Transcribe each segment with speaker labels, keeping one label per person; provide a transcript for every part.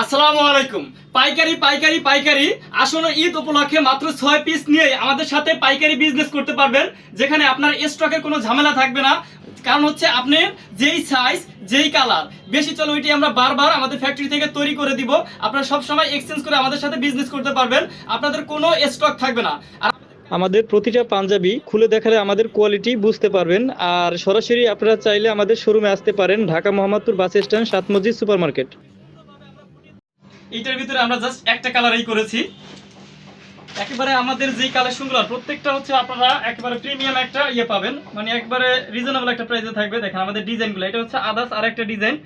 Speaker 1: আসসালামু আলাইকুম। পাইকারি পাইকারি পাইকারি আসন্ন ঈদ উপলক্ষে মাত্র 6 পিস নিয়ে আমাদের সাথে পাইকারি বিজনেস করতে পারবেন, যেখানে আপনার স্টকের কোনো ঝামেলা থাকবে না। কারণ হচ্ছে আপনি যেই সাইজ যেই কালার বেশি চলে ওইটি আমরা বারবার আমাদের ফ্যাক্টরি থেকে তৈরি করে দিব। আপনারা সব সময় এক্সচেঞ্জ করে আমাদের সাথে বিজনেস করতে পারবেন, আপনাদের কোনো স্টক থাকবে না। আর
Speaker 2: আমাদের প্রতিটা পাঞ্জাবি খুলে দেখালে আমাদের কোয়ালিটি বুঝতে পারবেন। আর সরাসরি আপনারা চাইলে আমাদের শোরুমে আসতে পারেন, ঢাকা মোহাম্মদপুর বাস স্ট্যান্ড, সাত মসজিদ সুপার মার্কেট।
Speaker 1: এইটার ভিতরে আমরা জাস্ট একটা কালারই করেছি। একেবারে আমাদের যেই কালেকশনগুলো প্রত্যেকটা হচ্ছে আপনারা একেবারে প্রিমিয়াম একটা ইয়ে পাবেন, মানে একবারে রিজনেবল একটা প্রাইসে থাকবে। দেখেন আমাদের ডিজাইনগুলো, এটা হচ্ছে আদার্স আর একটা ডিজাইন,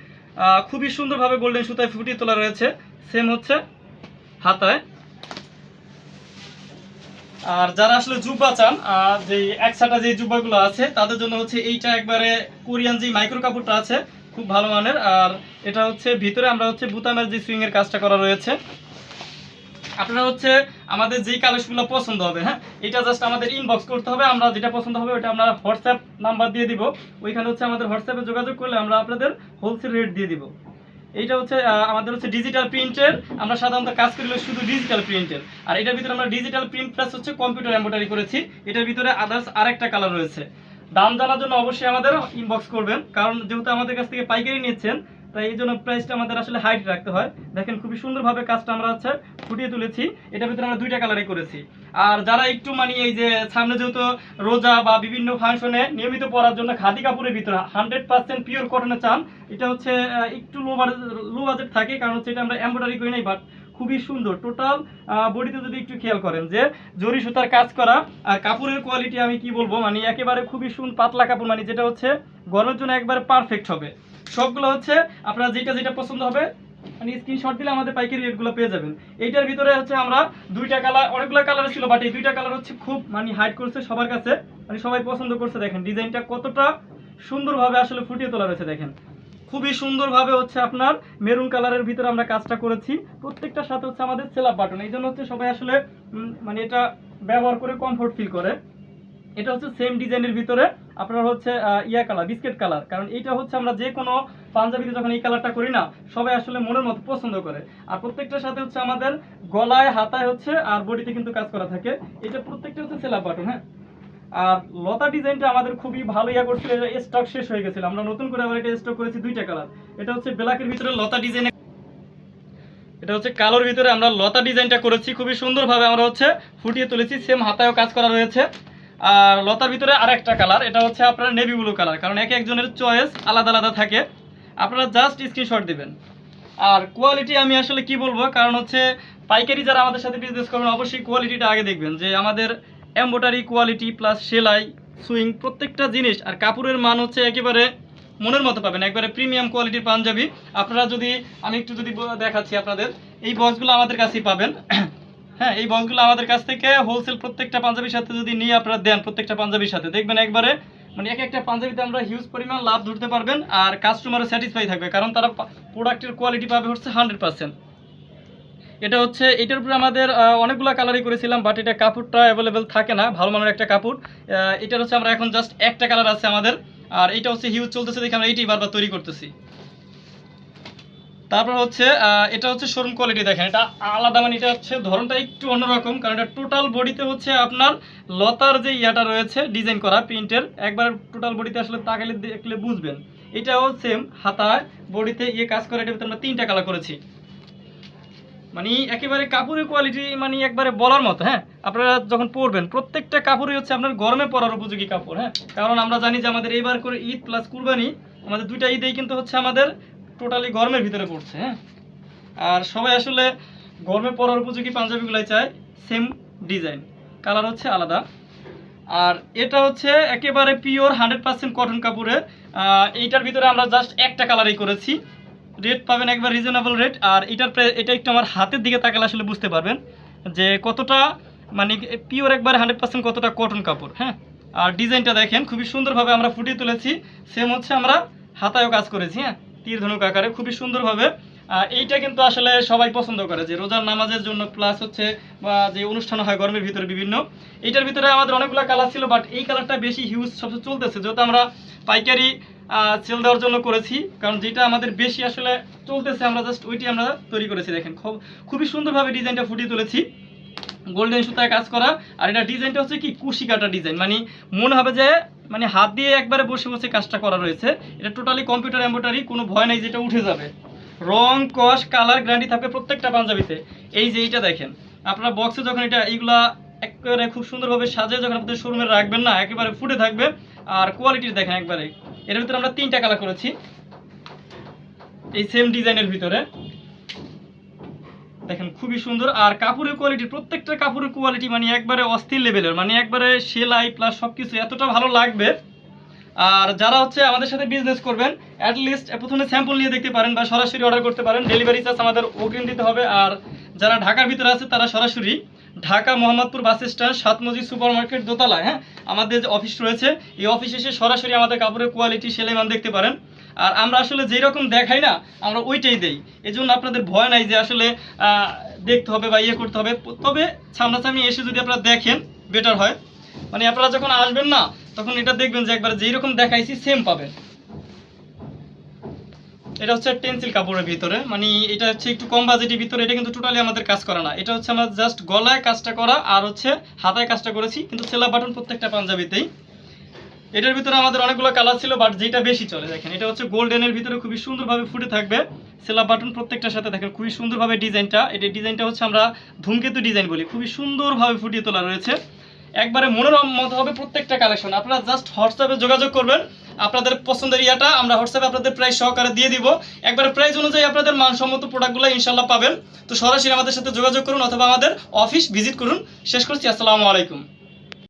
Speaker 1: খুবই সুন্দরভাবে গোল্ডেন সুতায় ফুটিয়ে তোলা রয়েছে। সেম হচ্ছে হাতায়। আর যারা আসলে জুব্বা চান, যে একসাথে যে জুব্বাগুলো আছে তাদের জন্য হচ্ছে এইটা একবারে কোরিয়ান যে মাইক্রো কাপড়টা আছে খুব ভালো মানের। আর এটা হচ্ছে ভিতরে আমরা হচ্ছে বুতামের যে সুইং এর কাজটা করা রয়েছে। আপনারা হচ্ছে আমাদের যেই কালেকশনগুলো পছন্দ হবে, হ্যাঁ, এটা জাস্ট আমাদের ইনবক্স করতে হবে। আমরা যেটা পছন্দ হবে ওটা আমরা হোয়াটসঅ্যাপ নাম্বার দিয়ে দিব, ওইখানে হচ্ছে আমাদের হোয়াটসঅ্যাপে যোগাযোগ করলে আমরা আপনাদের হোলসেল রেট দিয়ে দিব। এইটা হচ্ছে আমাদের হচ্ছে ডিজিটাল প্রিন্টের, আমরা সাধারণত কাজ করি শুধু ডিজিটাল প্রিন্টের। আর এটার ভিতরে আমরা ডিজিটাল প্রিন্ট প্লাস হচ্ছে কম্পিউটার এমব্রয়ডারি করেছি। এটার ভিতরে আদার্স আরেকটা কালার রয়েছে। দাম জানার জন্য অবশ্যই আমাদের ইনবক্স করবেন, কারণ যেহেতু আমাদের কাছ থেকে পাইকারি নিচ্ছেন তাই এই জন্য প্রাইসটা আমাদের আসলে হাইট রাখতে হয়। দেখেন খুবই সুন্দরভাবে কাজটা আমরা হচ্ছে ফুটিয়ে তুলেছি। এটার ভিতরে আমরা দুইটা কালারই করেছি। আর যারা একটু মানে এই যে সামনে যেহেতু রোজা বা বিভিন্ন ফাংশনে নিয়মিত পরার জন্য খাদি কাপড়ের ভিতরে 100% পিওর কটনে চান, এটা হচ্ছে একটু লো বাজেট থাকে, কারণ হচ্ছে এটা আমরা এমব্রয়ডারি করি নাই, বাট খুবই সুন্দর। টোটাল বডিতে যদি একটু খেয়াল করেন যে জরি সুতার কাজ করা, আর কাপড়ের কোয়ালিটি আমি কি বলবো, মানে একেবারে খুবই পাতলা কাপড়, মানে যেটা হচ্ছে গরমের জন্য একবারে পারফেক্ট হবে। সবগুলো হচ্ছে আপনারা যেটা যেটা পছন্দ হবে মানে স্ক্রিনশট দিলে আমাদের পাইকারি রেটগুলো পেয়ে যাবেন। এইটার ভিতরে হচ্ছে আমরা দুইটা কালার, অনেকগুলো কালার ছিল, বাট এই দুইটা কালার হচ্ছে খুব মানে হাইট করছে সবার কাছে, মানে সবাই পছন্দ করছে। দেখেন ডিজাইনটা কতটা সুন্দরভাবে আসলে ফুটিয়ে তোলা রয়েছে। দেখেন খুবই সুন্দরভাবে হচ্ছে আপনার মেরুন কালারের ভিতরে আমরা কাজটা করেছি। প্রত্যেকটার সাথে হচ্ছে আমাদের সেলাপ বাটন, এই জন্য হচ্ছে সবাই আসলে মানে এটা ব্যবহার করে কমফোর্ট ফিল করে। এটা হচ্ছে সেম ডিজাইনের ভিতরে আপনার হচ্ছে ইয়া কালার, বিস্কিট কালার, কারণ এইটা হচ্ছে আমরা যে কোনো পাঞ্জাবিতে যখন এই কালারটা করি না সবাই আসলে মনের মতো পছন্দ করে। আর প্রত্যেকটার সাথে হচ্ছে আমাদের গলায় হাতায় হচ্ছে আর বডিতে কিন্তু কাজ করা থাকে। এটা প্রত্যেকটা হচ্ছে সেলাপ বাটন, হ্যাঁ। আর লতা ডিজাইনটা আমাদের খুবই ভালো ইয়া করছিল, স্টক শেষ হয়ে গেছিল, আমরা নতুন করে আবার এটা স্টক করেছি দুইটা কালার। এটা হচ্ছে ব্ল্যাকের ভিতরে লতা ডিজাইন, এটা হচ্ছে কালোর ভিতরে আমরা লতা ডিজাইনটা করেছি। খুবই সুন্দরভাবে আমরা হচ্ছে ফুটিয়ে তুলেছি, সেম হাতায়ও কাজ করা রয়েছে। আর লতার ভিতরে আরেকটা কালার, এটা হচ্ছে আপনার নেভি ব্লু কালার, কারণ এক একজনের চয়েস আলাদা আলাদা থাকে। আপনারা জাস্ট স্ক্রিনশট দিবেন। আর কোয়ালিটি আমি আসলে কি বলবো, কারণ হচ্ছে পাইকারি যারা আমাদের সাথে বিজনেস করবেন অবশ্যই কোয়ালিটিটা আগে দেখবেন, যে আমাদের এমব্রয়ডারি কোয়ালিটি প্লাস সেলাই সুইং প্রত্যেকটা জিনিস আর কাপড়ের মান হচ্ছে একেবারে মনের মতো পাবেন, একবারে প্রিমিয়াম কোয়ালিটির পাঞ্জাবি। আপনারা যদি আমি একটু যদি দেখাচ্ছি আপনাদের, এই বক্সগুলো আমাদের কাছেই পাবেন। হ্যাঁ, এই বক্সগুলো আমাদের কাছ থেকে হোলসেল প্রত্যেকটা পাঞ্জাবির সাথে যদি নিয়ে আপনারা দেন, প্রত্যেকটা পাঞ্জাবির সাথে দেখবেন একবারে মানে এক একটা পাঞ্জাবিতে আমরা হিউজ পরিমাণ লাভ ধরতে পারবেন। আর কাস্টমারও স্যাটিসফাই থাকবে, কারণ তারা প্রোডাক্টের কোয়ালিটি পাবে হচ্ছে 100%। এটা হচ্ছে এটার উপরে আমাদের অনেকগুলো কালারই করেছিলাম, বাট এটা কাপড়টা অ্যাভেলেবেল থাকে না, ভালো মানের একটা কাপড়। এটার হচ্ছে আমরা এখন জাস্ট একটা কালার আছে আমাদের। আর এটা হচ্ছে হিউজ চলতেছে দেখে আমরা এইটাই বারবার তৈরি করতেছি। তারপর হচ্ছে এটা হচ্ছে শোরুম কোয়ালিটি, দেখেন এটা আলাদা, মানে এটা হচ্ছে ধরনটা একটু অন্যরকম, কারণ এটা টোটাল বডিতে হচ্ছে আপনার লতার যে ইয়াটা রয়েছে ডিজাইন করা প্রিন্টের, একবার টোটাল বডিতে আসলে তাকালে দেখলে বুঝবেন। এটাও সেম হাতায় বডিতে ইয়ে কাজ করে। এটার ভিতরে আমরা তিনটা কালার করেছি, মানে একেবারে কাপড়ের কোয়ালিটি মানে একবারে বলার মতো। হ্যাঁ, আপনারা যখন পরবেন প্রত্যেকটা কাপড়ই হচ্ছে আপনার গরমে পরার উপযোগী কাপড়। হ্যাঁ, কারণ আমরা জানি যে আমাদের এইবার করে ঈদ প্লাস কুরবানি, আমাদের দুইটা ঈদেই কিন্তু হচ্ছে আমাদের টোটালি গরমের ভিতরে পড়ছে। হ্যাঁ, আর সবাই আসলে গরমে পরার উপযোগী পাঞ্জাবিগুলাই চায়। সেম ডিজাইন, কালার হচ্ছে আলাদা। আর এটা হচ্ছে একেবারে পিওর 100% কটন কাপড়ের। এইটার ভিতরে আমরা জাস্ট একটা কালারই করেছি। রেট পাবেন একবার রিজনেবল রেট। আর এটা একটু আমার হাতের দিকে তাকালে আসলে বুঝতে পারবেন যে কতটা মানে পিওর একবার 100% কতটা কটন কাপড়। হ্যাঁ, আর ডিজাইনটা দেখেন খুবই সুন্দরভাবে আমরা ফুটিয়ে তুলেছি। সেম হচ্ছে আমরা হাতায়ও কাজ করেছি, হ্যাঁ, তীর ধনুক আকারে খুবই সুন্দরভাবে। এইটা কিন্তু আসলে সবাই পছন্দ করে, যে রোজার নামাজের জন্য প্লাস হচ্ছে বা যে অনুষ্ঠান হয় গরমের ভিতরে বিভিন্ন। এইটার ভিতরে আমাদের অনেকগুলো কালার ছিল, বাট এই কালারটা বেশি হিউজ সবচেয়ে চলতেছে, যেহেতু আমরা পাইকারি সেল দেওয়ার জন্য করেছি, কারণ যেটা আমাদের বেশি আসলে চলতেছে আমরা জাস্ট ওইটি আমরা তৈরি করেছি। দেখেন খুবই সুন্দরভাবে ডিজাইনটা ফুটিয়ে তুলেছি, গোল্ডেন সুতায় কাজ করা। আর এটা ডিজাইনটা হচ্ছে কি কুশি কাটা ডিজাইন, মানে মনে হবে যে মানে হাত দিয়ে একবারে বসে বসে কাজটা করা রয়েছে। এটা টোটালি কম্পিউটার এমব্রয়ডারি, কোনো ভয় নাই যেটা উঠে যাবে। রং কস কালার গ্যারান্টি থাকবে প্রত্যেকটা পাঞ্জাবিতে। এই যে এইটা দেখেন, আপনারা বক্সে যখন এইগুলা একেবারে খুব সুন্দরভাবে সাজিয়ে যখন আপনাদের শোরুমে রাখবেন না, একেবারে ফুটে থাকবে। আর কোয়ালিটির দেখেন একবারে, এর ভিতরে আমরা 3টা কালার করেছি এই সেম ডিজাইনের ভিতরে। দেখেন খুবই সুন্দর। আর কাপড়ের কোয়ালিটি, প্রত্যেকটা কাপড়ের কোয়ালিটি মানে একবারে অস্থির লেভেলের, মানে একবারে সেলাই প্লাস সব কিছু এতটা ভালো লাগবে। আর যারা হচ্ছে আমাদের সাথে বিজনেস করবেন, অ্যাটলিস্ট প্রথমে স্যাম্পল নিয়ে দেখতে পারেন বা সরাসরি অর্ডার করতে পারেন। ডেলিভারি চার্জ আমাদের অগ্রিম দিতে হবে। আর যারা ঢাকার ভিতরে আছে তারা সরাসরি ঢাকা মোহাম্মদপুর বাস স্ট্যান্ড 7 মসজিদ সুপার মার্কেট দোতলায়, হ্যাঁ, আমাদের যে অফিস রয়েছে, এই অফিসে এসে সরাসরি আমাদের কাপড়ের কোয়ালিটি সেলাই মান দেখতে পারেন। আর আমরা আসলে যেই রকম দেখাই না, আমরা ওইটাই দেই। এই জন্য আপনাদের ভয় নাই যে আসলে দেখতে হবে বা ইয়ে করতে হবে। তবে সামনাসামনি এসে যদি আপনারা দেখেন বেটার হয়, মানে আপনারা যখন আসবেন না তখন এটা দেখবেন যে একবার যেই রকম দেখাইছি সেম পাবেন। এটা হচ্ছে টেন্সিল কাপড়ের ভিতরে, মানে এটা হচ্ছে একটু কম বাজেটের ভিতরে। এটা কিন্তু টোটালি আমাদের কাজ করা না, এটা হচ্ছে আমরা জাস্ট গলায় কাজটা করা আর হচ্ছে হাতায় কাজটা করেছি, কিন্তু সেলা বাটন প্রত্যেকটা পাঞ্জাবিতেই। এটার ভিতরে আমাদের অনেকগুলো কালার ছিল, বাট যেটা বেশি চলে দেখেন এটা হচ্ছে গোল্ডেনের ভিতরে খুবই সুন্দরভাবে ফুটে থাকবে সেলা বাটন প্রত্যেকটার সাথে। দেখেন খুবই সুন্দরভাবে ডিজাইনটা, এটা ডিজাইনটা হচ্ছে আমরা ধূমকেতু ডিজাইন বলি, খুবই সুন্দরভাবে ফুটিয়ে তোলা রয়েছে। একবারে মনোরম মতো হবে প্রত্যেকটা কালেকশন। আপনারা জাস্ট হোয়াটসঅ্যাপে যোগাযোগ করবেন, আপনাদের পছন্দের ইয়াটা আমরা হোয়াটসঅ্যাপে আপনাদের প্রাইস সহকারে দিয়ে দিব। একবারে প্রাইস অনুযায়ী আপনাদের মানসম্মত প্রোডাক্টগুলো ইনশাল্লাহ পাবেন। তো সরাসরি আমাদের সাথে যোগাযোগ করুন অথবা আমাদের অফিস ভিজিট করুন। শেষ করছি, আসসালামু আলাইকুম।